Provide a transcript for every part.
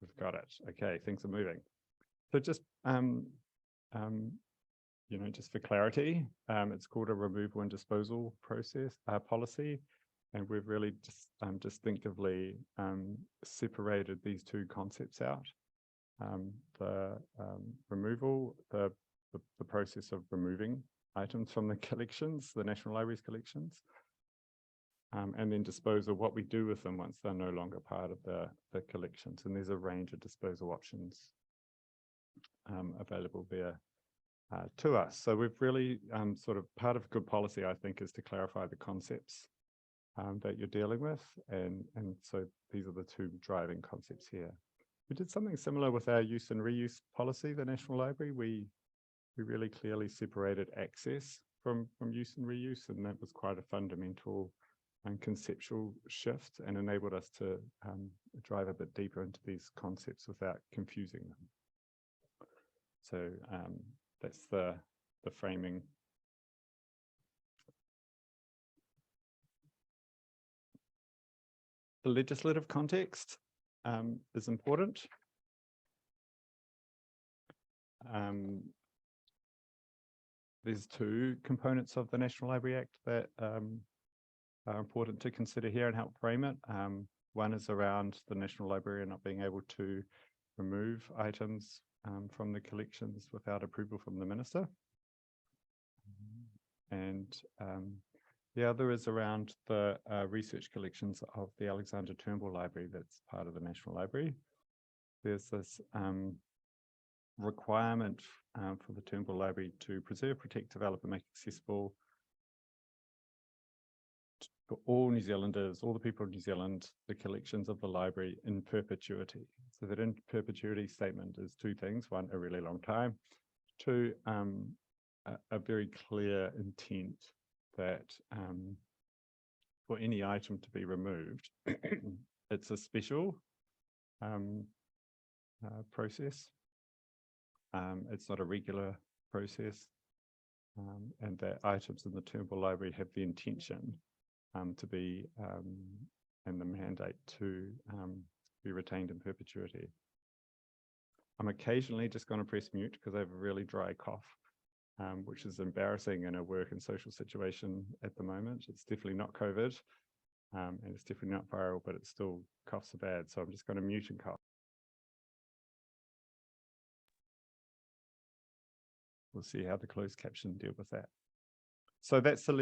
We've got it. Okay, things are moving. So just you know, just for clarity, it's called a removal and disposal process policy, and we've really just distinctively separated these two concepts out. The removal, the process of removing items from the collections, the National Library's collections, and then disposal, what we do with them once they're no longer part of the collections. And there's a range of disposal options available there to us. So we've really sort of part of good policy, I think, is to clarify the concepts that you're dealing with. And so these are the two driving concepts here. We did something similar with our use and reuse policy, the National Library. We really clearly separated access from use and reuse, and that was quite a fundamental and conceptual shift and enabled us to drive a bit deeper into these concepts without confusing them. So that's the framing. The legislative context is important. There's two components of the National Library Act that are important to consider here and help frame it. One is around the National Library not being able to remove items from the collections without approval from the Minister. And the other is around the research collections of the Alexander Turnbull Library that's part of the National Library. There's this requirement for the Turnbull Library to preserve, protect, develop and make accessible for all New Zealanders, all the people of New Zealand, the collections of the library in perpetuity. So that in perpetuity statement is two things. One, a really long time. Two, a very clear intent that for any item to be removed, it's a special process. It's not a regular process, and that items in the Turnbull Library have the intention to be and the mandate to be retained in perpetuity. I'm occasionally just going to press mute because I have a really dry cough, which is embarrassing in a work and social situation at the moment. It's definitely not COVID, and it's definitely not viral, but it still coughs are bad. So I'm just going to mute and cough. We'll see how the closed caption deal with that. So that's the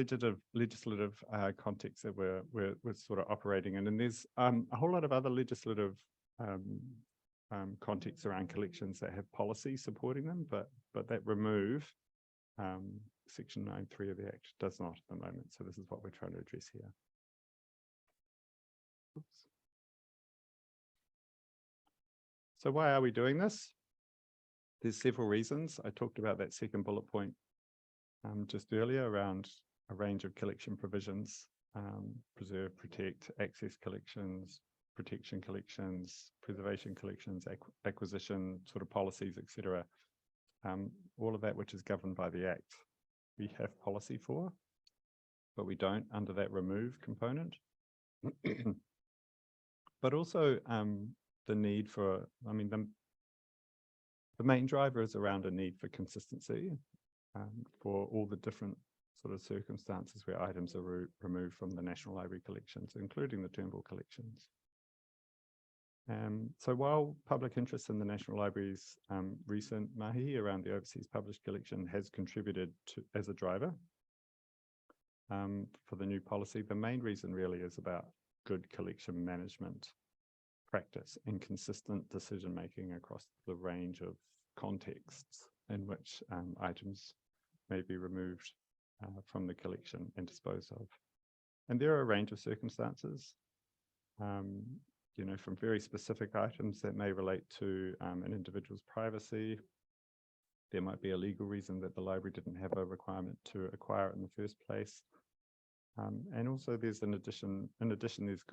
legislative context that we're sort of operating in. And there's a whole lot of other legislative contexts around collections that have policy supporting them, but that remove Section 9.3 of the Act does not at the moment. So this is what we're trying to address here. Oops. So why are we doing this? There's several reasons. I talked about that second bullet point just earlier around a range of collection provisions, preserve, protect, access collections, protection collections, preservation collections, acquisition sort of policies, etc. All of that which is governed by the Act, we have policy for, but we don't under that remove component. But also the need for, I mean, the main driver is around a need for consistency for all the different sort of circumstances where items are removed from the National Library collections, including the Turnbull collections. So while public interest in the National Library's recent mahi around the overseas published collection has contributed to as a driver for the new policy, the main reason really is about good collection management practice and consistent decision-making across the range of contexts in which items may be removed from the collection and disposed of. And there are a range of circumstances, you know, from very specific items that may relate to an individual's privacy. There might be a legal reason that the library didn't have a requirement to acquire it in the first place. And also there's in addition, there's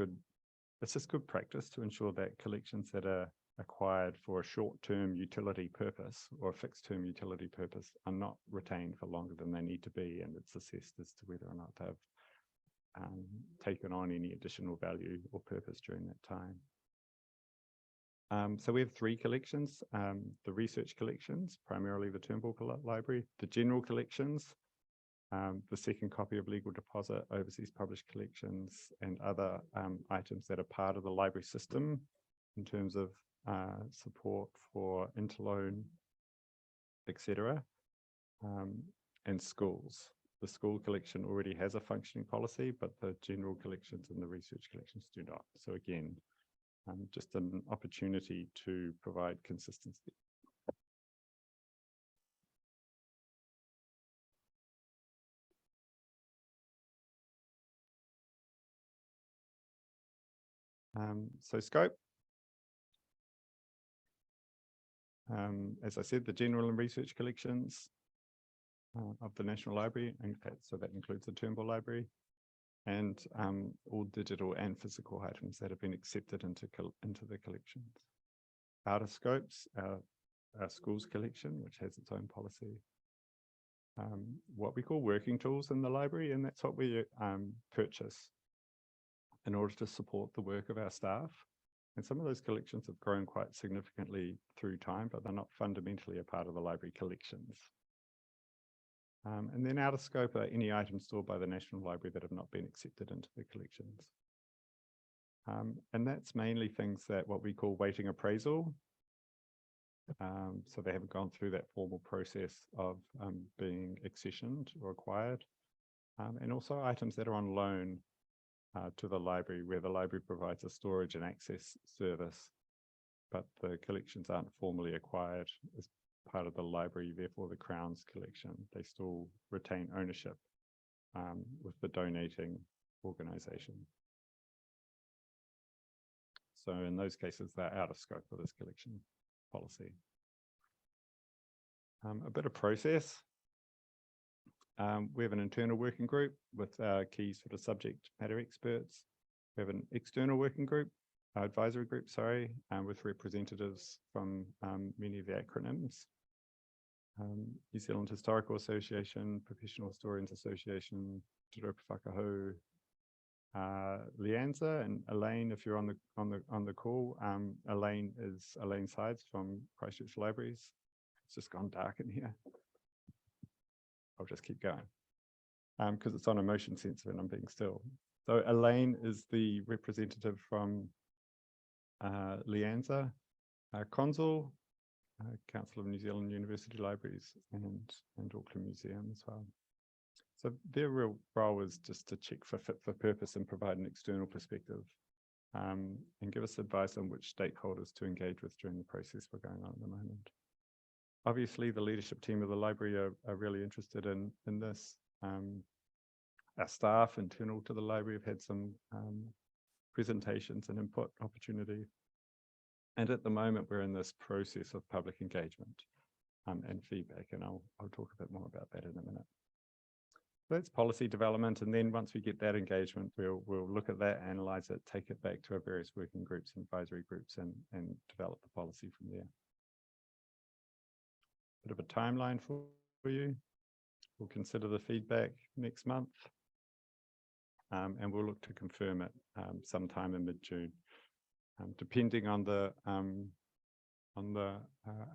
it's just good practice to ensure that collections that are acquired for a short-term utility purpose or a fixed-term utility purpose are not retained for longer than they need to be, and it's assessed as to whether or not they've taken on any additional value or purpose during that time. So we have 3 collections, the research collections, primarily the Turnbull Library, the general collections, the second copy of legal deposit, overseas published collections, and other items that are part of the library system in terms of support for interloan, etc., and schools. The school collection already has a functioning policy, but the general collections and the research collections do not. So again, just an opportunity to provide consistency. So scope. As I said, the general and research collections of the National Library, and so that includes the Turnbull Library, and all digital and physical items that have been accepted into the collections. Outer scopes, our schools collection, which has its own policy. What we call working tools in the library, and that's what we purchase in order to support the work of our staff. And some of those collections have grown quite significantly through time, but they're not fundamentally a part of the library collections. And then out of scope are any items stored by the National Library that have not been accepted into the collections. And that's mainly things that what we call waiting appraisal. So they haven't gone through that formal process of being accessioned or acquired. And also items that are on loan to the library, where the library provides a storage and access service, but the collections aren't formally acquired as part of the library, therefore the Crown's collection. They still retain ownership with the donating organisation. So in those cases, they're out of scope for this collection policy. A bit of process. We have an internal working group with our key sort of subject matter experts. We have an external working group, advisory group, sorry, with representatives from many of the acronyms. New Zealand Historical Association, Professional Historians Association, Te Raupa Whakahau, LIANZA, and Elaine, if you're on the call. Elaine Sides from Christchurch Libraries. It's just gone dark in here. I'll just keep going because it's on a motion sensor and I'm being still. So Elaine is the representative from LIANZA, Consul, Council of New Zealand University Libraries, and Auckland Museum as well. So their real role is just to check for fit for purpose and provide an external perspective and give us advice on which stakeholders to engage with during the process we're going on at the moment. Obviously, the leadership team of the library are really interested in this. Our staff internal to the library have had some presentations and input opportunity. And at the moment, we're in this process of public engagement and feedback, and I'll talk a bit more about that in a minute. So that's policy development, and then once we get that engagement, we'll look at that, analyze it, take it back to our various working groups and advisory groups, and develop the policy from there. Bit of a timeline for you. We'll consider the feedback next month, and we'll look to confirm it sometime in mid-June, depending on the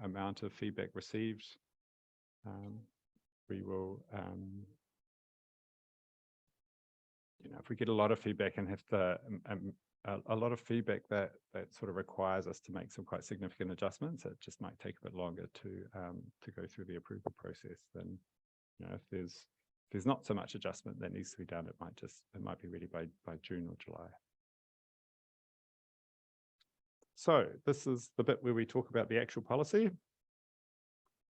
amount of feedback received. We will, if we get a lot of feedback and have to a lot of feedback that sort of requires us to make some quite significant adjustments, it just might take a bit longer to go through the approval process. Then, if there's not so much adjustment that needs to be done, it might be ready by June or July. So this is the bit where we talk about the actual policy,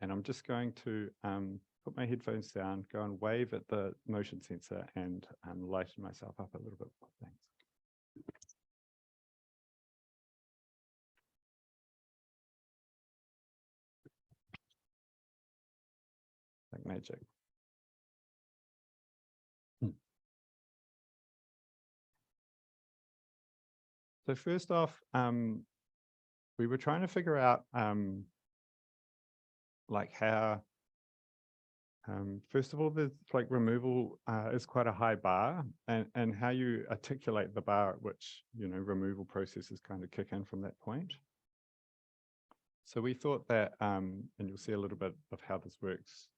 and I'm just going to put my headphones down, go and wave at the motion sensor, and lighten myself up a little bit more. Thanks. Like magic. So first off, we were trying to figure out like how, first of all, there's like removal is quite a high bar, and how you articulate the bar at which, removal processes kind of kick in from that point. So we thought that, and you'll see a little bit of how this works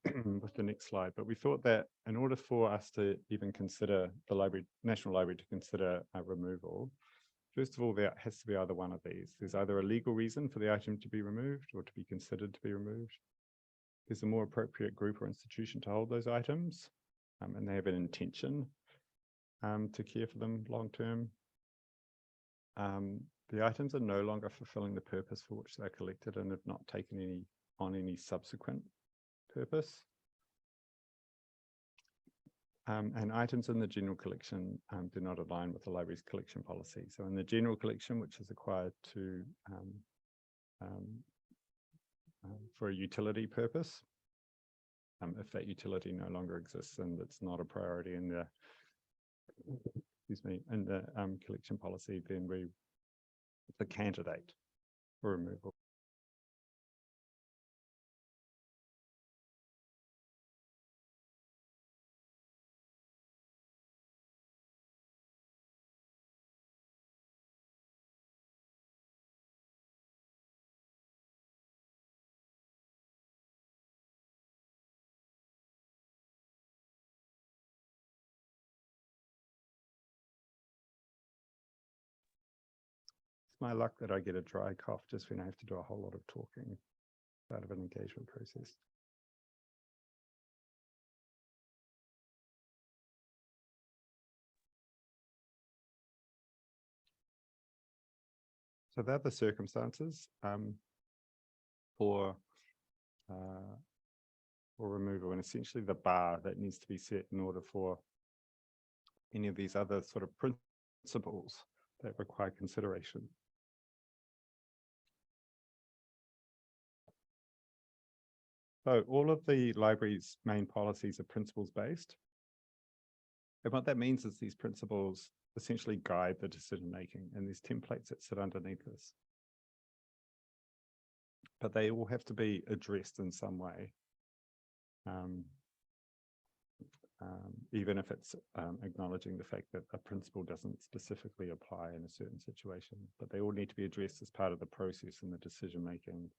with the next slide, but we thought that in order for us to even consider the National Library to consider a removal, first of all, there has to be either one of these. There's either a legal reason for the item to be removed or to be considered to be removed. There's a more appropriate group or institution to hold those items, and they have an intention to care for them long term. The items are no longer fulfilling the purpose for which they're collected and have not taken on any subsequent purpose. And items in the general collection do not align with the library's collection policy. So in the general collection, which is acquired to for a utility purpose, if that utility no longer exists and it's not a priority in the collection policy, then it's a candidate for removal. My luck that I get a dry cough just when I have to do a whole lot of talking out of an engagement process. So they're the circumstances for removal, and essentially the bar that needs to be set in order for any of these other sort of principles that require consideration. So all of the library's main policies are principles based. And what that means is these principles essentially guide the decision making, and there's templates that sit underneath this. But they all have to be addressed in some way, even if it's acknowledging the fact that a principle doesn't specifically apply in a certain situation. But they all need to be addressed as part of the process and the decision making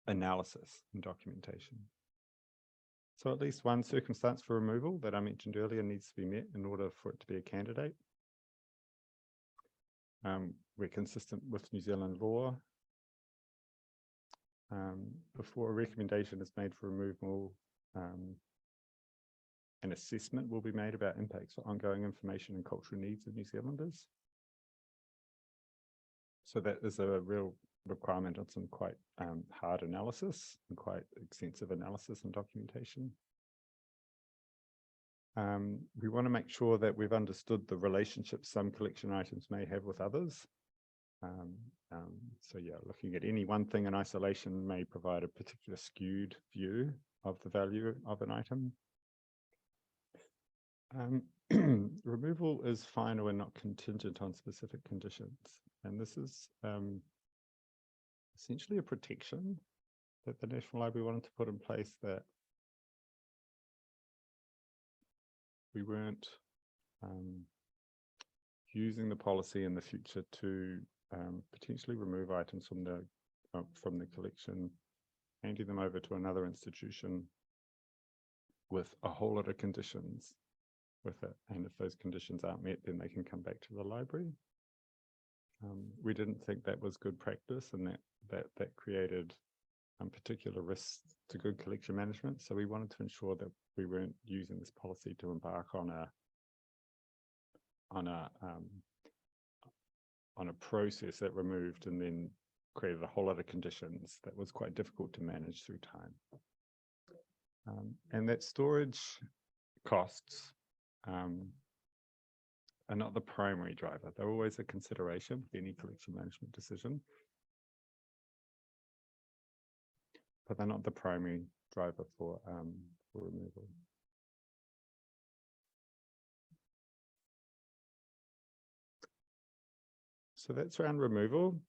analysis and documentation. So at least one circumstance for removal that I mentioned earlier needs to be met in order for it to be a candidate. We're consistent with New Zealand law. Before a recommendation is made for removal, an assessment will be made about impacts for ongoing information and cultural needs of New Zealanders. So that is a real requirement on some quite hard analysis and quite extensive analysis and documentation. We want to make sure that we've understood the relationships some collection items may have with others. So yeah, looking at any one thing in isolation may provide a particular skewed view of the value of an item. Removal is final and not contingent on specific conditions. And this is essentially a protection that the National Library wanted to put in place, that we weren't using the policy in the future to potentially remove items from the collection, handing them over to another institution with a whole lot of conditions with it. And if those conditions aren't met, then they can come back to the library. We didn't think that was good practice, and that created particular risks to good collection management. So we wanted to ensure that we weren't using this policy to embark on a process that removed and then created a whole lot of conditions that was quite difficult to manage through time. And that storage costs are not the primary driver. They're always a consideration with any collection management decision, but they're not the primary driver for removal. So that's around removal.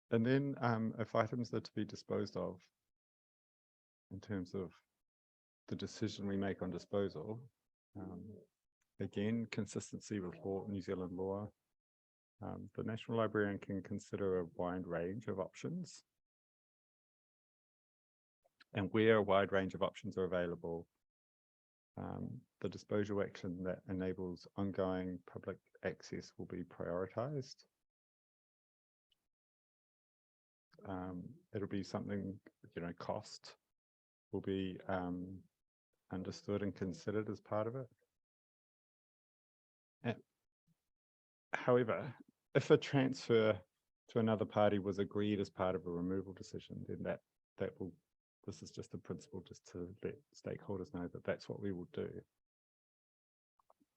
And then if items are to be disposed of, in terms of the decision we make on disposal, again, consistency with New Zealand law, The National Librarian can consider a wide range of options. And where a wide range of options are available, the disposal action that enables ongoing public access will be prioritised. It'll be something, cost will be understood and considered as part of it. However, if a transfer to another party was agreed as part of a removal decision, then this is just a principle just to let stakeholders know that that's what we will do.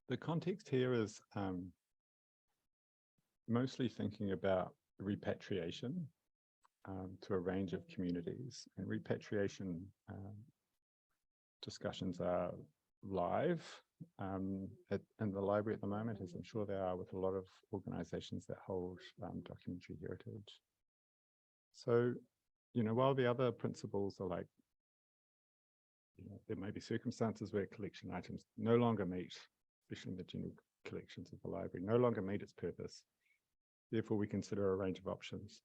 The context here is mostly thinking about repatriation to a range of communities, and repatriation discussions are live in the library at the moment, as I'm sure they are with a lot of organisations that hold documentary heritage. So, while the other principles are like, there may be circumstances where collection items no longer meet, especially in the general collections of the library, no longer meet its purpose. Therefore, we consider a range of options.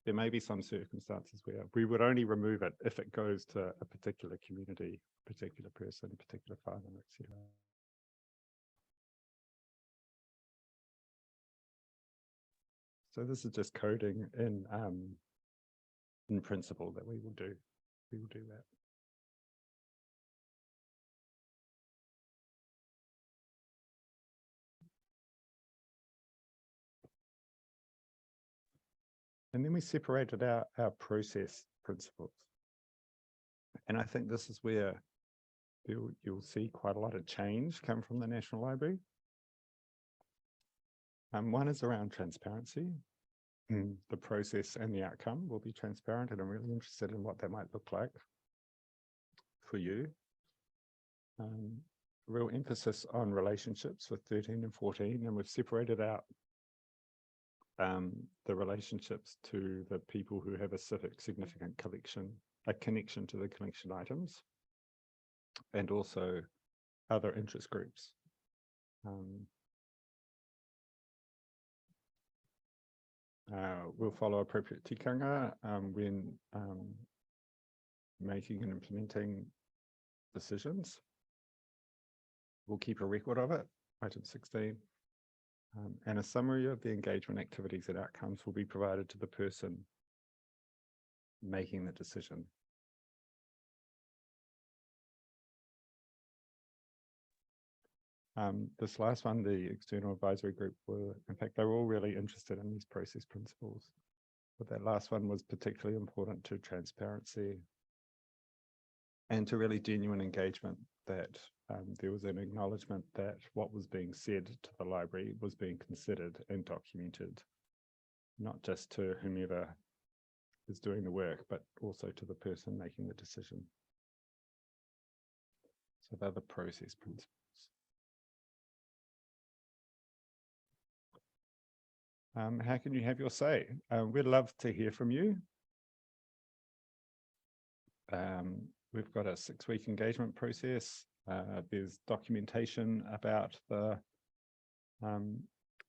There may be some circumstances where we would only remove it if it goes to a particular community, particular person, particular farmer, etc. So this is just coding in principle that we will do. We will do that. And then we separated out our process principles. And I think this is where you'll see quite a lot of change come from the National Library. One is around transparency. The process and the outcome will be transparent, and I'm really interested in what that might look like for you. Real emphasis on relationships with 13 and 14, and we've separated out the relationships to the people who have a significant connection to the collection items, and also other interest groups. We'll follow appropriate tikanga when making and implementing decisions. We'll keep a record of it, item 16. And a summary of the engagement activities and outcomes will be provided to the person making the decision. This last one, the external advisory group in fact, they were all really interested in these process principles. But that last one was particularly important to transparency and to really genuine engagement, that there was an acknowledgement that what was being said to the library was being considered and documented, not just to whomever is doing the work, but also to the person making the decision. So they're the process principles. How can you have your say? We'd love to hear from you. We've got a 6-week engagement process. There's documentation about the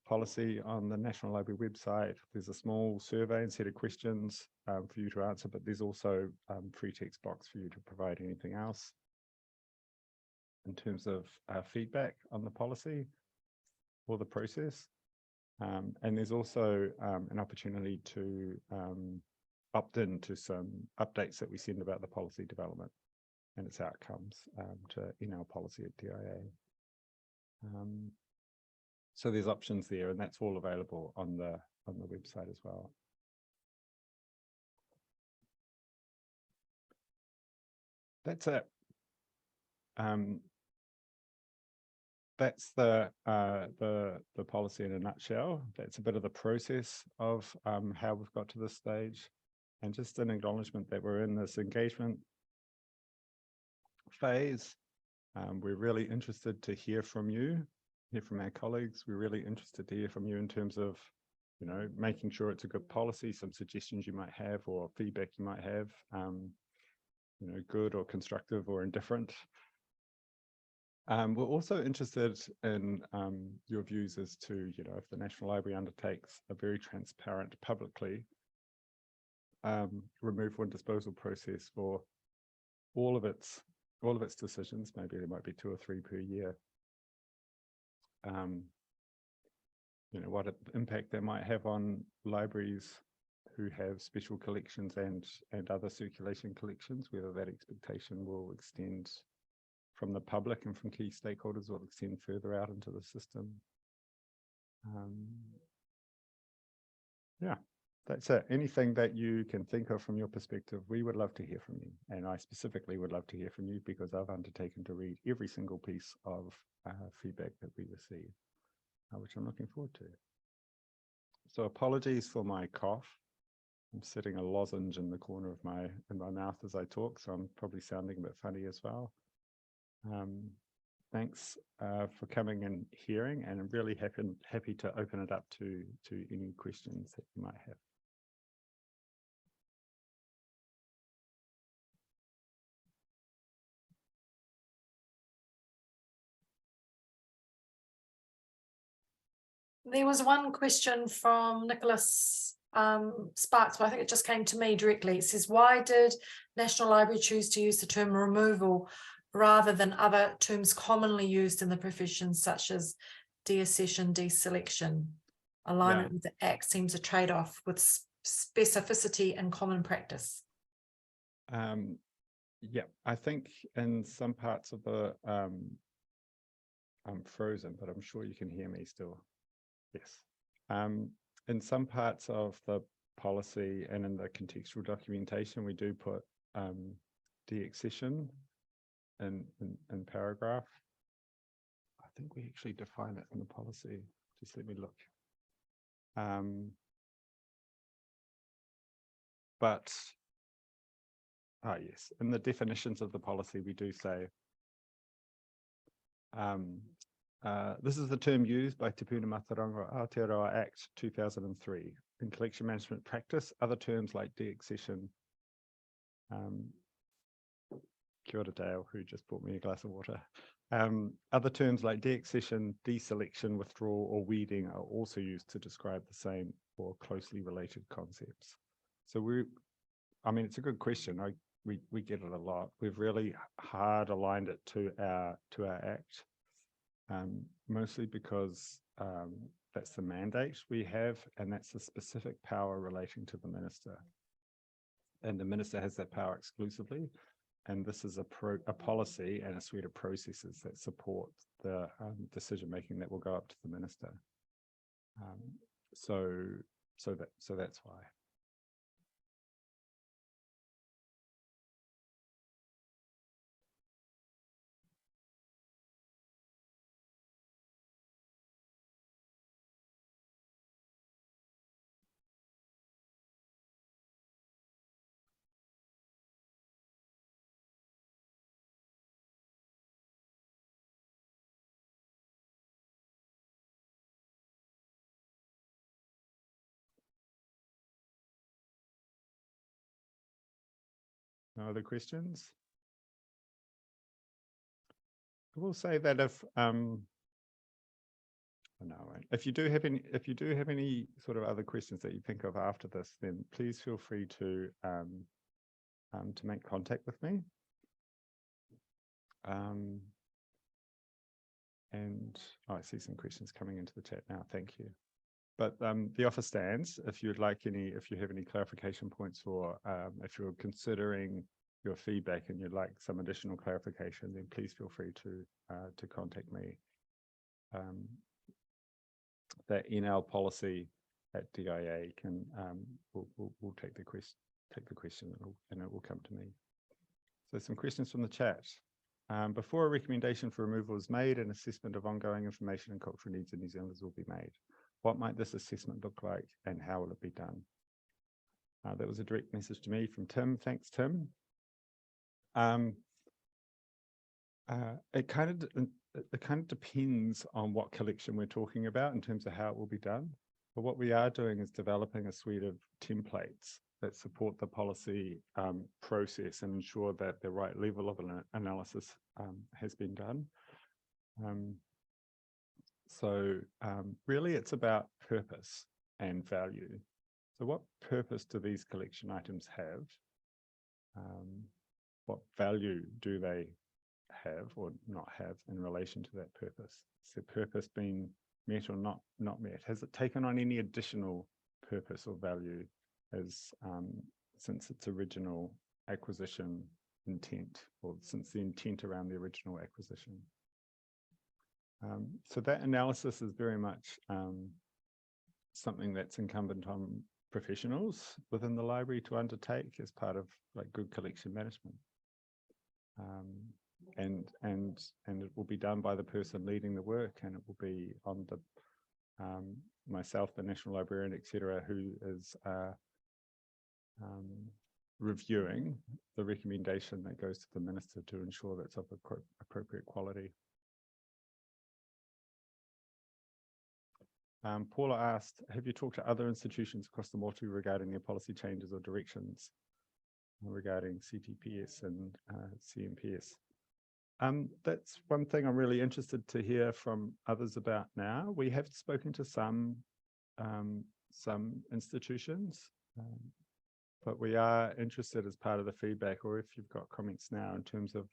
policy on the National Library website. There's a small survey and set of questions for you to answer, but there's also free text box for you to provide anything else in terms of feedback on the policy or the process. And there's also an opportunity to opt in to some updates that we send about the policy development and its outcomes in our policy at DIA. So there's options there, and that's all available on the website as well. That's it. That's the policy in a nutshell. That's a bit of the process of how we've got to this stage, and just an acknowledgement that we're in this engagement phase. We're really interested to hear from you, hear from our colleagues. We're really interested to hear from you in terms of, making sure it's a good policy, some suggestions you might have or feedback you might have, good or constructive or indifferent. We're also interested in your views as to, if the National Library undertakes a very transparent, publicly removal and disposal process for all of its decisions. Maybe there might be 2 or 3 per year. What impact that might have on libraries who have special collections and other circulation collections, whether that expectation will extend from the public and from key stakeholders or extend further out into the system. Yeah, that's it. Anything that you can think of from your perspective, we would love to hear from you. And I specifically would love to hear from you because I've undertaken to read every single piece of feedback that we receive, which I'm looking forward to. So apologies for my cough. I'm sitting a lozenge in the corner of my mouth as I talk, so I'm probably sounding a bit funny as well. Thanks for coming and hearing, and I'm really happy to open it up to any questions that you might have. There was one question from Nicholas Sparks, but I think it just came to me directly. It says, why did National Library choose to use the term removal rather than other terms commonly used in the profession, such as deaccession, deselection? Alignment with the Act seems a trade-off with specificity and common practice. Yeah, I think in some parts of the I'm frozen, but I'm sure you can hear me still. Yes. In some parts of the policy and in the contextual documentation, we do put deaccession in paragraph. I think we actually define it in the policy. Just let me look. Yes, in the definitions of the policy, we do say this is the term used by Te Puna Mātauranga Aotearoa Act 2003. In collection management practice, other terms like deaccession, kia ora Dale, who just brought me a glass of water. Other terms like deaccession, deselection, withdrawal, or weeding are also used to describe the same or closely related concepts. So it's a good question. We get it a lot. We've really hard aligned it to our Act. Mostly because that's the mandate we have, and that's the specific power relating to the minister. And the minister has that power exclusively. And this is a policy and a suite of processes that support the decision-making that will go up to the minister. So that's why. No other questions? I will say that if you do have any sort of other questions that you think of after this, then please feel free to make contact with me. And I see some questions coming into the chat now. Thank you. But the offer stands. If you have any clarification points, or if you're considering your feedback and you'd like some additional clarification, then please feel free to contact me. That email policy at DIA can we'll take the question and it will come to me. So some questions from the chat. Before a recommendation for removal is made, an assessment of ongoing information and cultural needs in New Zealanders will be made. What might this assessment look like, and how will it be done? That was a direct message to me from Tim. Thanks, Tim. It kind of depends on what collection we're talking about in terms of how it will be done. But what we are doing is developing a suite of templates that support the policy process and ensure that the right level of analysis has been done. Really it's about purpose and value. So what purpose do these collection items have? What value do they have or not have in relation to that purpose? Has their purpose been met or not met? Has it taken on any additional purpose or value since its original acquisition intent, or since the intent around the original acquisition? So that analysis is very much something that's incumbent on professionals within the library to undertake as part of like good collection management. And it will be done by the person leading the work, and it will be on the myself, the National Librarian, etc., who is reviewing the recommendation that goes to the Minister to ensure that's of appropriate quality. Paula asked, have you talked to other institutions across the Motu regarding their policy changes or directions regarding CTPS and CMPS? That's one thing I'm really interested to hear from others about now. We have spoken to some institutions, but we are interested as part of the feedback, or if you've got comments now in terms of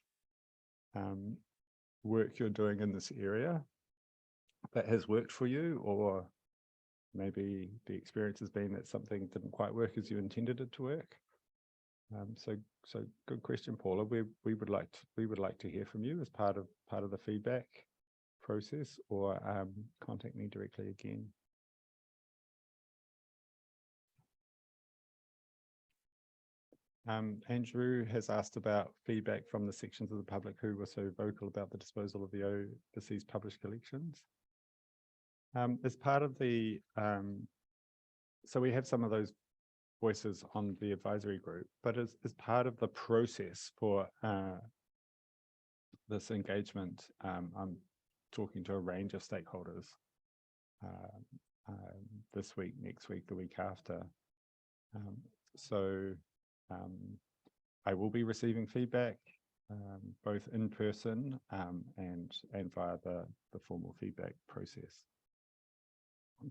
work you're doing in this area that has worked for you, or maybe the experience has been that something didn't quite work as you intended it to work. So good question, Paula. We would like to hear from you as part of the feedback process, or contact me directly again. Andrew has asked about feedback from the sections of the public who were so vocal about the disposal of the overseas published collections. As part of the, so we have some of those voices on the advisory group, but as part of the process for this engagement, I'm talking to a range of stakeholders this week, next week, the week after. I will be receiving feedback both in person and via the formal feedback process.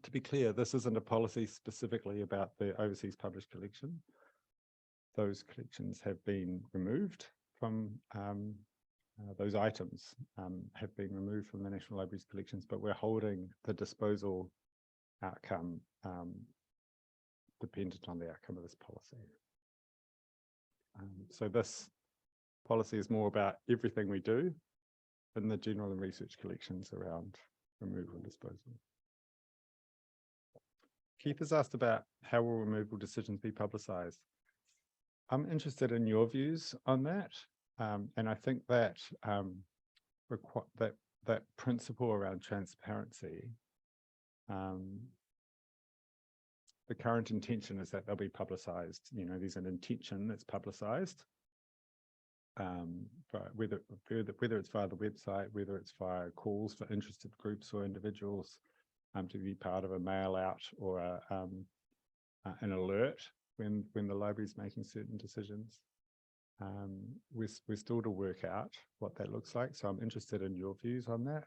To be clear, this isn't a policy specifically about the overseas published collection. Those collections have been removed from, those items have been removed from the National Library's collections, but we're holding the disposal outcome dependent on the outcome of this policy. So this policy is more about everything we do in the general and research collections around removal and disposal. Keith has asked about how will removal decisions be publicised. I'm interested in your views on that, and I think that that principle around transparency, the current intention is that they'll be publicised. You know, there's an intention that's publicised, but whether it's via the website, whether it's via calls for interested groups or individuals to be part of a mail out or an alert when the library is making certain decisions. We're still to work out what that looks like, so I'm interested in your views on that.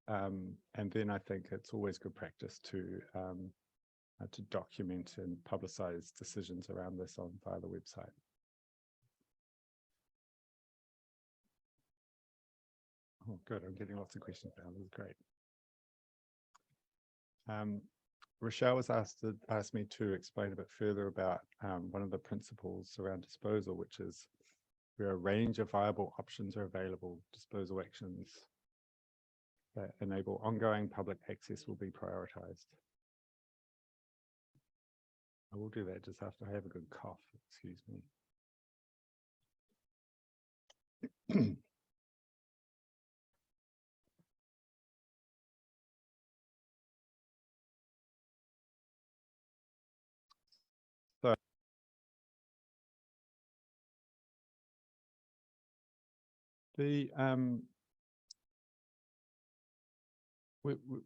And then I think it's always good practice to document and publicize decisions around this via the website. Oh, good. I'm getting lots of questions now. This is great. Rochelle was asked me to explain a bit further about one of the principles around disposal, which is where a range of viable options are available, disposal actions that enable ongoing public access will be prioritized. I will do that just after I have a good cough, excuse me.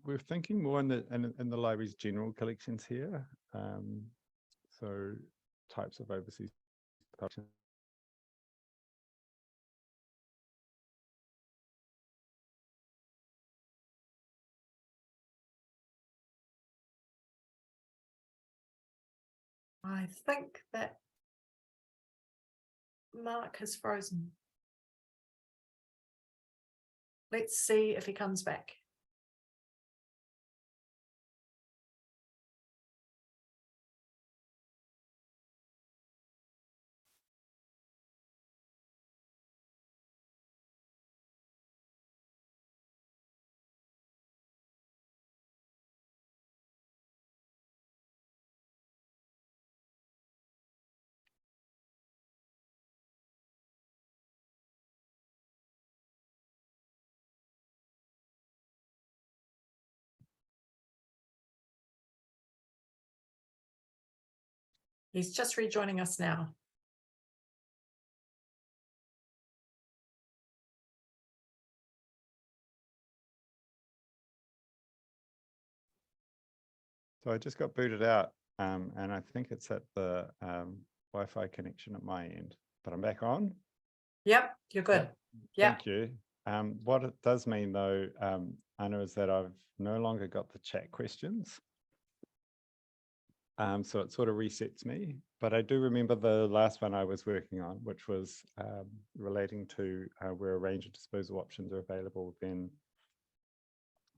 We're thinking more in the library's general collections here. So types of overseas collections. I think that Mark has frozen. Let's see if he comes back. He's just rejoining us now. So I just got booted out, and I think it's at the Wi-Fi connection at my end, but I'm back on. Yep, you're good. Yeah. Thank you. What it does mean though, Anna, is that I've no longer got the chat questions. So it sort of resets me, but I do remember the last one I was working on, which was relating to where a range of disposal options are available, then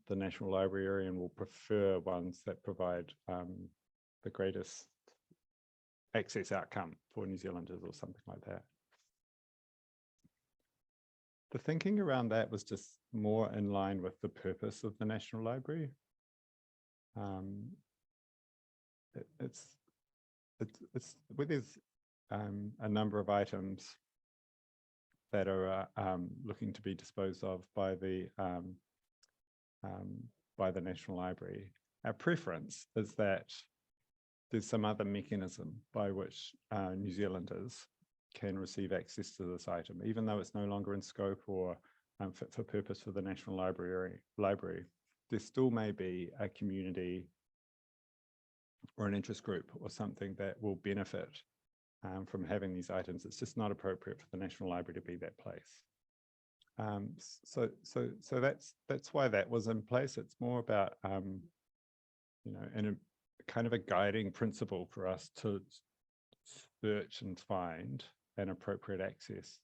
the National Librarian will prefer ones that provide the greatest access outcome for New Zealanders or something like that. The thinking around that was just more in line with the purpose of the National Library. It's where there's a number of items that are looking to be disposed of by the National Library. Our preference is that there's some other mechanism by which New Zealanders can receive access to this item, even though it's no longer in scope or fit for purpose for the National Library. There still may be a community or an interest group or something that will benefit from having these items. It's just not appropriate for the National Library to be that place. So that's why that was in place. It's more about you know, and a kind of a guiding principle for us to search and find an appropriate access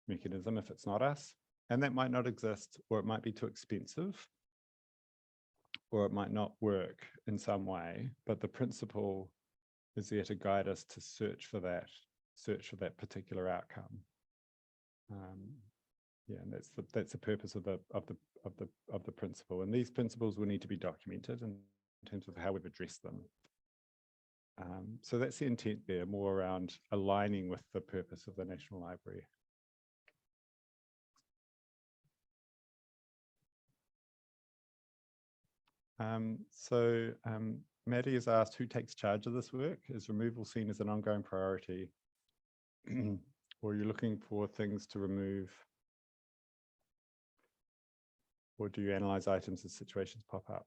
mechanism if it's not us, and that might not exist, or it might be too expensive, or it might not work in some way, but the principle is there to guide us to search for that particular outcome. Yeah, and that's the purpose of the principle. And these principles will need to be documented in terms of how we've addressed them. So that's the intent there, more around aligning with the purpose of the National Library. Maddie has asked, who takes charge of this work? Is removal seen as an ongoing priority? Or are you looking for things to remove? Or do you analyze items as situations pop up?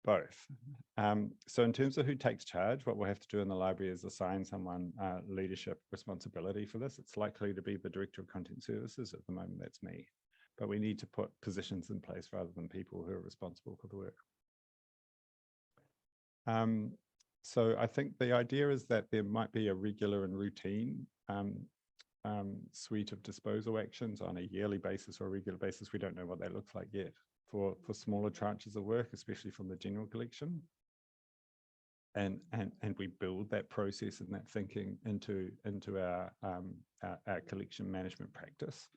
Both. So in terms of who takes charge, what we'll have to do in the library is assign someone leadership responsibility for this. It's likely to be the Director of Content Services. At the moment, that's me. But we need to put positions in place rather than people who are responsible for the work. So I think the idea is that there might be a regular and routine suite of disposal actions on a yearly basis or a regular basis. We don't know what that looks like yet for smaller tranches of work, especially from the general collection. And we build that process and that thinking into our collection management practice.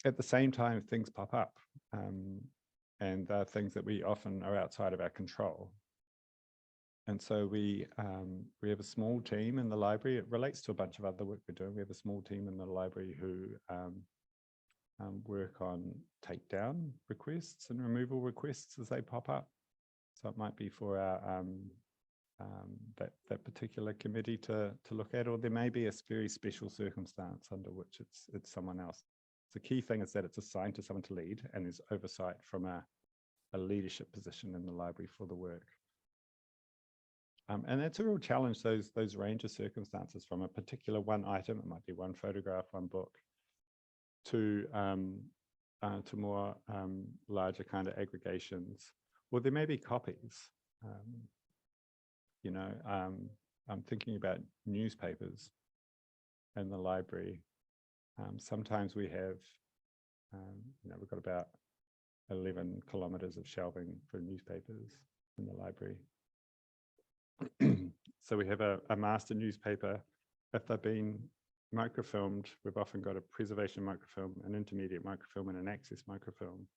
At the same time, things pop up, and they're things that we often are outside of our control. And so we have a small team in the library. It relates to a bunch of other work we're doing. We have a small team in the library who work on takedown requests and removal requests as they pop up. So it might be for our that particular committee to look at, or there may be a very special circumstance under which it's someone else. The key thing is that it's assigned to someone to lead, and there's oversight from a leadership position in the library for the work. And that's a real challenge, those range of circumstances, from a particular one item, it might be one photograph, one book, to to more larger kind of aggregations, or there may be copies. You know, I'm thinking about newspapers in the library. Sometimes we have, you know, we've got about 11 kilometers of shelving for newspapers in the library. So we have a master newspaper. If they've been microfilmed, we've often got a preservation microfilm, an intermediate microfilm, and an access microfilm.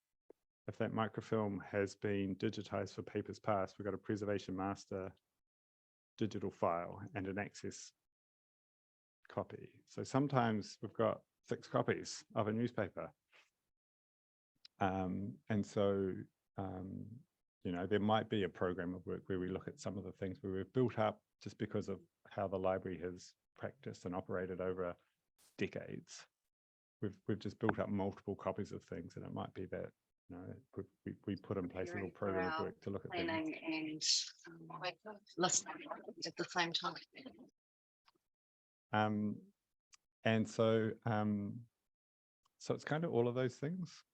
If that microfilm has been digitized for papers past, we've got a preservation master digital file and an access copy. So sometimes we've got 6 copies of a newspaper. And so, you know, there might be a program of work where we look at some of the things where we've built up just because of how the library has practiced and operated over decades. We've just built up multiple copies of things, and it might be that, you know, we put in place a little program of work to look at planning things. and listening at the same time. And so, so it's kind of all of those things,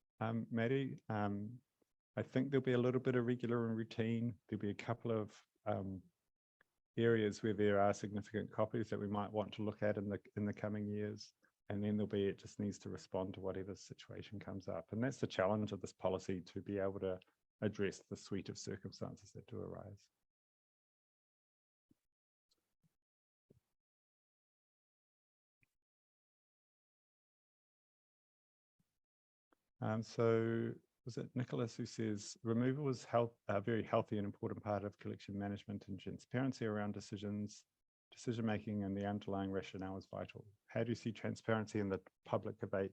Maddie. I think there'll be a little bit of regular and routine. There'll be a couple of areas where there are significant copies that we might want to look at in the coming years. And then there'll be, it just needs to respond to whatever situation comes up. And that's the challenge of this policy, to be able to address the suite of circumstances that do arise. So was it Nicholas who says, removal is a very healthy and important part of collection management, and transparency around decision-making and the underlying rationale is vital. How do you see transparency in the public debate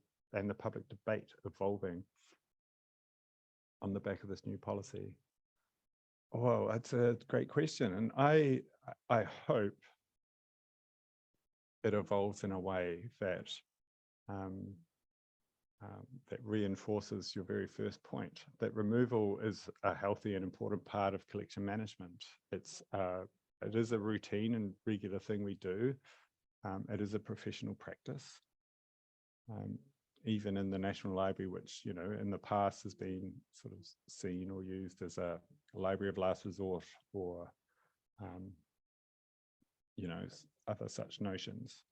evolving on the back of this new policy? Oh, that's a great question. And I hope it evolves in a way that that reinforces your very first point, that removal is a healthy and important part of collection management. It is a routine and regular thing we do. It is a professional practice. Even in the National Library, which, you know, in the past has been sort of seen or used as a library of last resort, or, you know, other such notions.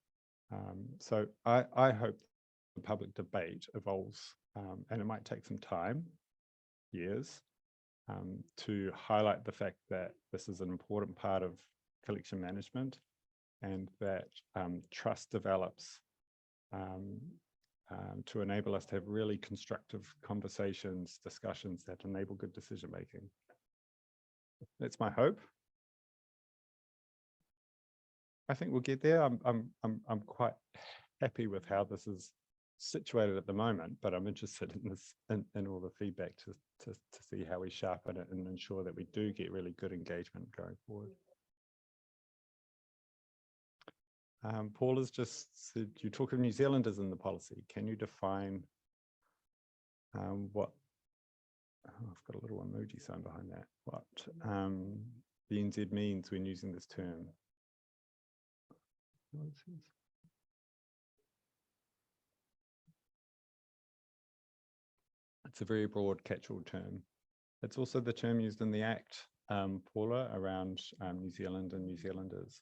So I hope the public debate evolves, and it might take some time, years, to highlight the fact that this is an important part of collection management, and that trust develops to enable us to have really constructive conversations, discussions that enable good decision making. That's my hope. I think we'll get there. I'm quite happy with how this is situated at the moment, but I'm interested in this, in all the feedback to see how we sharpen it and ensure that we do get really good engagement going forward. Paul has just said, you talk of New Zealanders in the policy. Can you define what, I've got a little emoji sign behind that, what the NZ means when using this term? It's a very broad catch-all term. It's also the term used in the Act, Paula, around New Zealand and New Zealanders.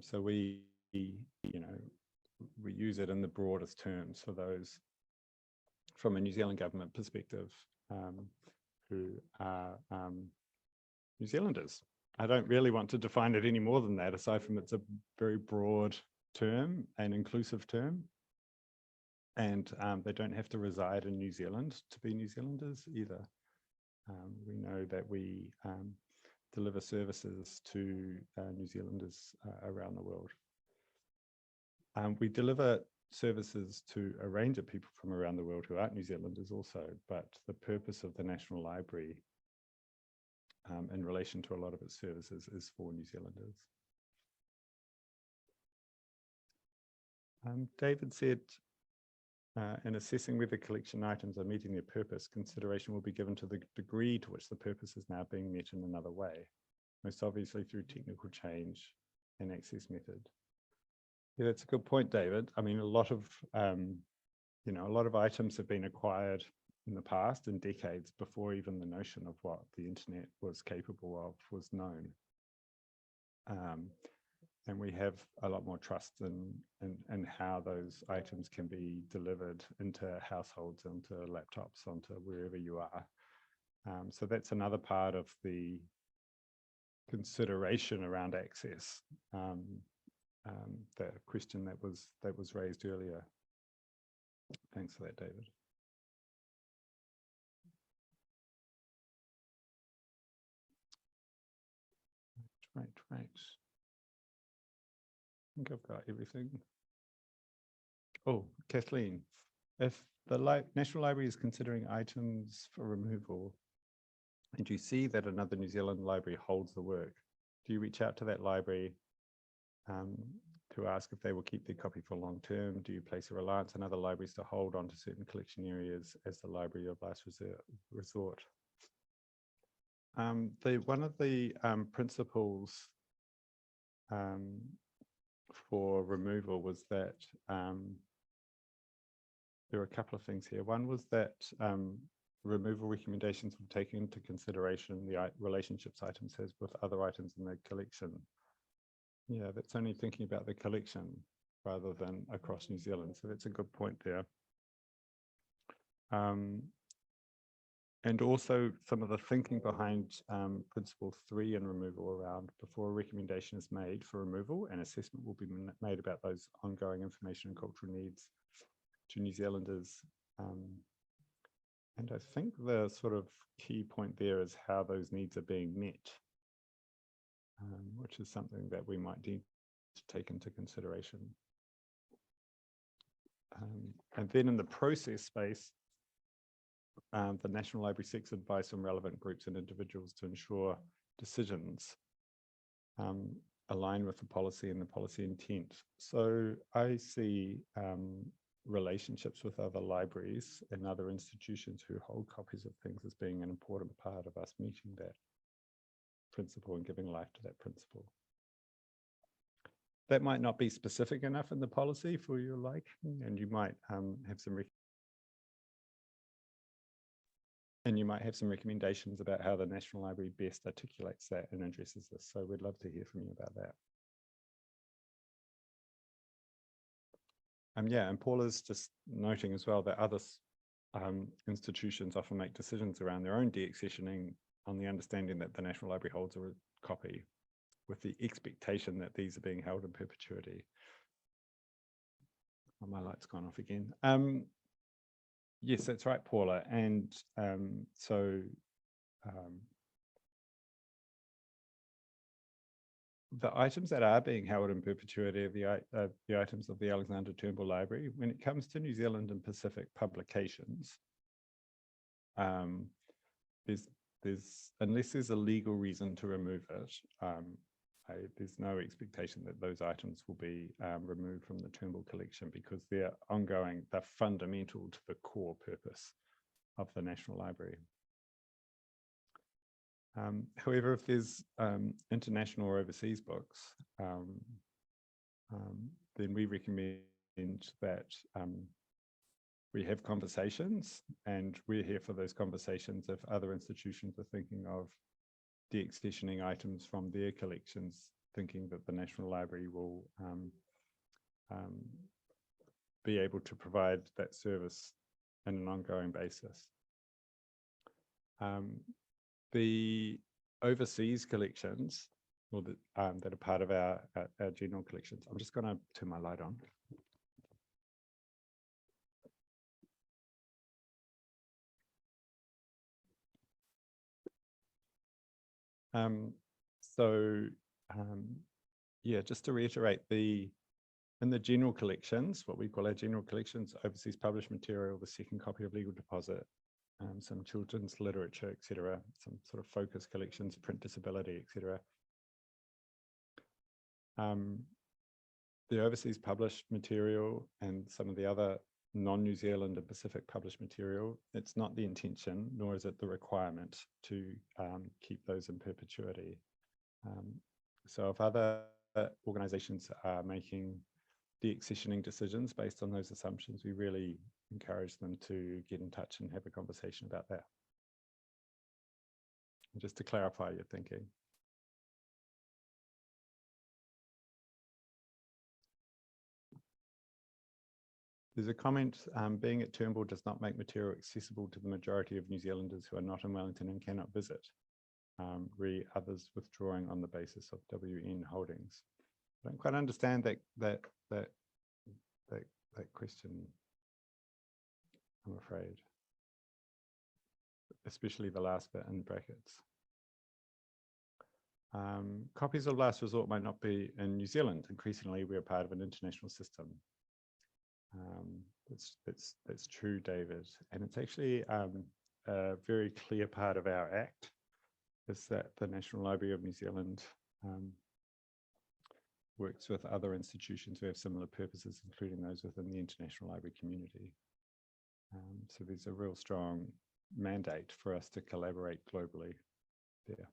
So we, you know, we use it in the broadest terms for those from a New Zealand government perspective who are New Zealanders. I don't really want to define it any more than that, aside from it's a very broad term and inclusive term. And they don't have to reside in New Zealand to be New Zealanders either. We know that we deliver services to New Zealanders around the world. We deliver services to a range of people from around the world who aren't New Zealanders also, but the purpose of the National Library in relation to a lot of its services is for New Zealanders. David said, in assessing whether collection items are meeting their purpose, consideration will be given to the degree to which the purpose is now being met in another way, most obviously through technical change and access method. Yeah, that's a good point, David. I mean, a lot of, you know, a lot of items have been acquired in the past, in decades before even the notion of what the internet was capable of was known. And we have a lot more trust in how those items can be delivered into households, into laptops, onto wherever you are. So that's another part of the consideration around access. The question that was raised earlier. Thanks for that, David. Right. I think I've got everything. Oh, Kathleen, if the National Library is considering items for removal, and you see that another New Zealand library holds the work, do you reach out to that library to ask if they will keep their copy for long term? Do you place a reliance on other libraries to hold on to certain collection areas as the library of last resort? One of the principles for removal was that there were a couple of things here. One was that removal recommendations will take into consideration the relationships items has with other items in the collection. Yeah, that's only thinking about the collection rather than across New Zealand. So that's a good point there. And also some of the thinking behind principle 3 in removal around before a recommendation is made for removal, an assessment will be made about those ongoing information and cultural needs to New Zealanders. And I think the sort of key point there is how those needs are being met, which is something that we might need to take into consideration. And then in the process space, the National Library seeks advice from relevant groups and individuals to ensure decisions align with the policy and the policy intent. So I see relationships with other libraries and other institutions who hold copies of things as being an important part of us meeting that principle and giving life to that principle. That might not be specific enough in the policy for your liking, and you might have some recommendations about how the National Library best articulates that and addresses this. So we'd love to hear from you about that. Yeah, and Paula's just noting as well that other institutions often make decisions around their own deaccessioning on the understanding that the National Library holds a copy with the expectation that these are being held in perpetuity. Oh, my light's gone off again. Yes, that's right, Paula. And the items that are being held in perpetuity are the items of the Alexander Turnbull Library. When it comes to New Zealand and Pacific publications, unless there's a legal reason to remove it, there's no expectation that those items will be removed from the Turnbull collection because they're ongoing, they're fundamental to the core purpose of the National Library. However, if there's international or overseas books, then we recommend that we have conversations, and we're here for those conversations if other institutions are thinking of deaccessioning items from their collections, thinking that the National Library will be able to provide that service on an ongoing basis. The overseas collections, or that are part of our general collections. I'm just going to turn my light on. Yeah, just to reiterate, in the general collections, what we call our general collections, overseas published material, the second copy of legal deposit, some children's literature, etc., some sort of focus collections, print disability, etc. The overseas published material and some of the other non-New Zealand and Pacific published material, it's not the intention, nor is it the requirement to keep those in perpetuity. So if other organizations are making deaccessioning decisions based on those assumptions, we really encourage them to get in touch and have a conversation about that. And just to clarify your thinking. There's a comment, being at Turnbull does not make material accessible to the majority of New Zealanders who are not in Wellington and cannot visit. Re others withdrawing on the basis of WN holdings. I don't quite understand that question, I'm afraid. Especially the last bit in brackets. Copies of last resort might not be in New Zealand. Increasingly, we are part of an international system. That's true, David. And it's actually a very clear part of our Act is that the National Library of New Zealand works with other institutions who have similar purposes, including those within the international library community. So there's a real strong mandate for us to collaborate globally there.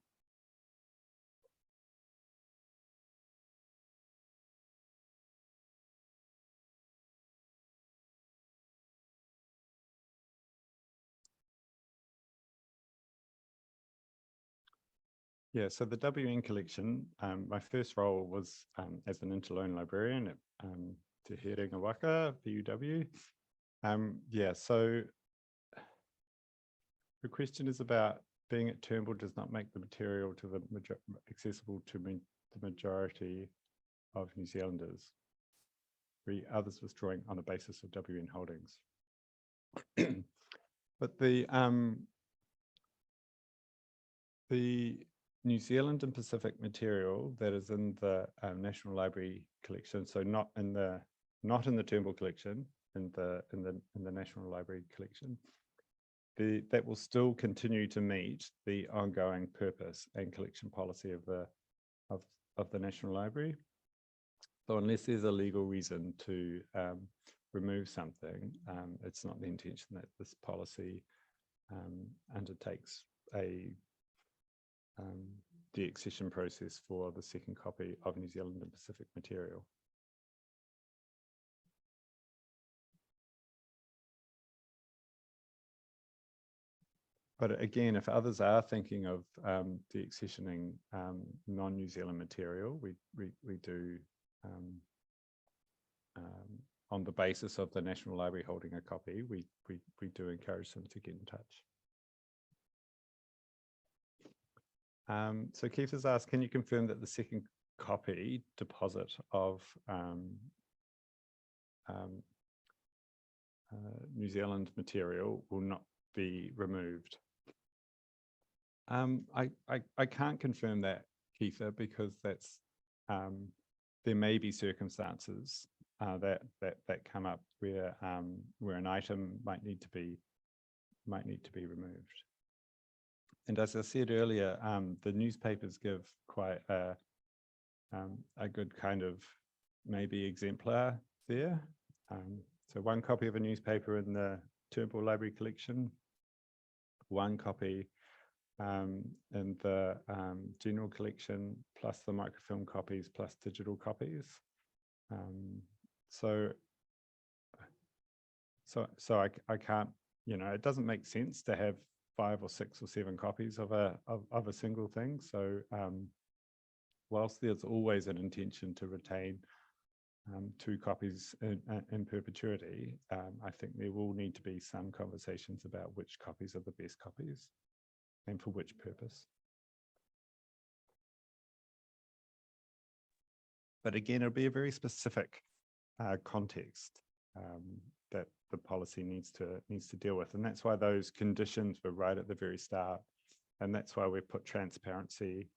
Yeah, so the WN collection, my first role was as an interloan librarian at Te Herenga Waka, PUW. Yeah, so the question is about being at Turnbull does not make the material to the accessible to the majority of New Zealanders. Others withdrawing on the basis of WN holdings. But the New Zealand and Pacific material that is in the National Library collection, so not in the Turnbull collection, in the National Library collection, that will still continue to meet the ongoing purpose and collection policy of the National Library. So unless there's a legal reason to remove something, it's not the intention that this policy undertakes a deaccession process for the second copy of New Zealand and Pacific material. But again, if others are thinking of deaccessioning non-New Zealand material, we do on the basis of the National Library holding a copy, we do encourage them to get in touch. So Keith has asked, can you confirm that the second copy deposit of New Zealand material will not be removed? I can't confirm that, Keitha, because that's there may be circumstances that come up where an item might need to be removed. And as I said earlier, the newspapers give quite a good kind of maybe exemplar there. So one copy of a newspaper in the Turnbull Library collection, one copy in the general collection, plus the microfilm copies, plus digital copies. So I can't, it doesn't make sense to have 5 or 6 or 7 copies of a single thing. So whilst there's always an intention to retain 2 copies in perpetuity, I think there will need to be some conversations about which copies are the best copies and for which purpose. But again, it'll be a very specific context that the policy needs to deal with, and that's why those conditions were right at the very start, and that's why we've put transparency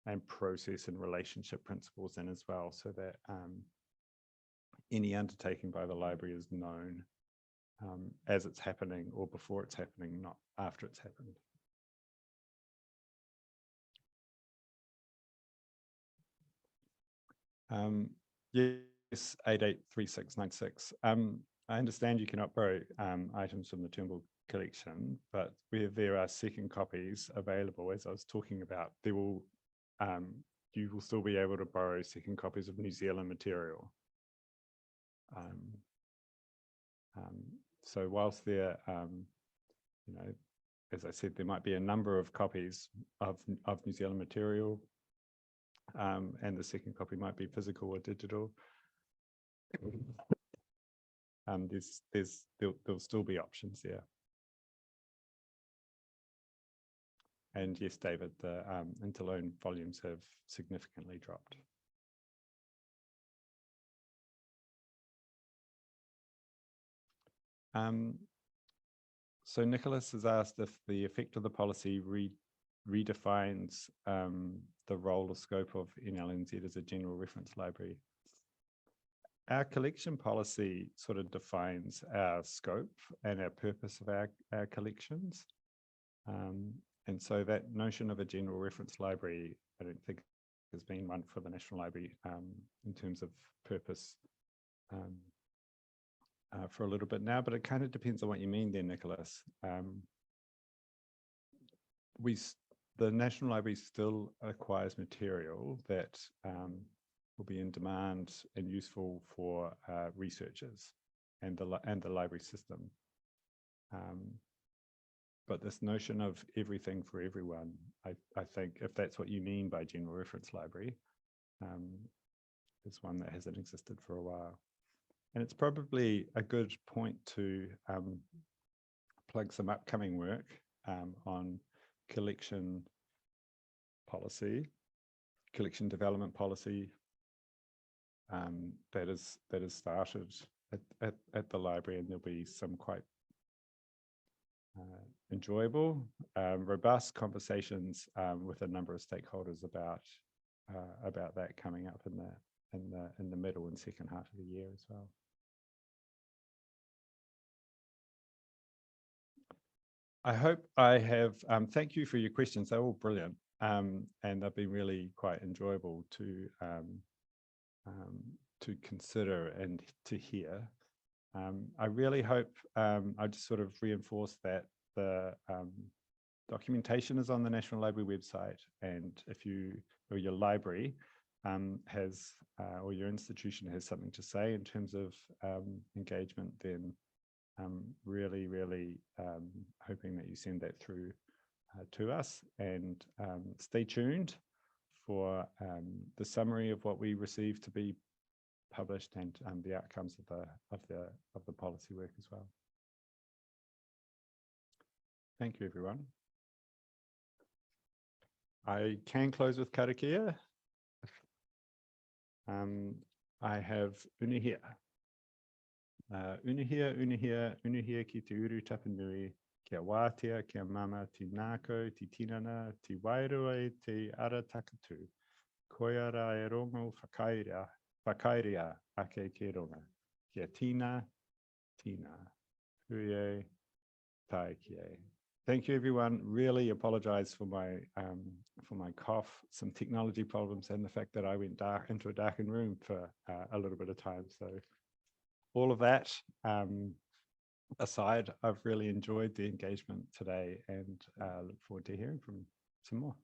and process and relationship principles in as well, so that any undertaking by the library is known as it's happening or before it's happening, not after it's happened. Yes, 883696. I understand you cannot borrow items from the Turnbull collection, but where there are second copies available, as I was talking about, there will you will still be able to borrow second copies of New Zealand material. So whilst there, you know, as I said, there might be a number of copies of New Zealand material, and the second copy might be physical or digital. There'll still be options there. And yes, David, the interloan volumes have significantly dropped. So Nicholas has asked if the effect of the policy redefines the role or scope of NLNZ as a general reference library. Our collection policy sort of defines our scope and our purpose of our collections. And so that notion of a general reference library, I don't think has been one for the National Library in terms of purpose for a little bit now, but it kind of depends on what you mean there, Nicholas. The National Library still acquires material that will be in demand and useful for researchers and the library system. But this notion of everything for everyone, I think if that's what you mean by general reference library, is one that hasn't existed for a while. And it's probably a good point to plug some upcoming work on collection policy, collection development policy that is started at the library, and there'll be some quite enjoyable, robust conversations with a number of stakeholders about that coming up in the middle and second half of the year as well. I hope I have, thank you for your questions. They're all brilliant, and they've been really quite enjoyable to consider and to hear. I really hope, I just sort of reinforce that the documentation is on the National Library website, and if you, or your library has, or your institution has something to say in terms of engagement, then really hoping that you send that through to us, and stay tuned for the summary of what we receive to be published, and the outcomes of the policy work as well. Thank you, everyone. I can close with karakia. I have unihia. Unihia ki te uru tapanui, kia wātea, kia mama, ti nāko, ti tinana, ti wairua e te ara takatu. Koiara e rongo whakairea ake ke ronga. Kia tina, huie, tai kie. Thank you, everyone. Really apologize for my cough, some technology problems, and the fact that I went into a darkened room for a little bit of time. So all of that aside, I've really enjoyed the engagement today, and look forward to hearing from some more.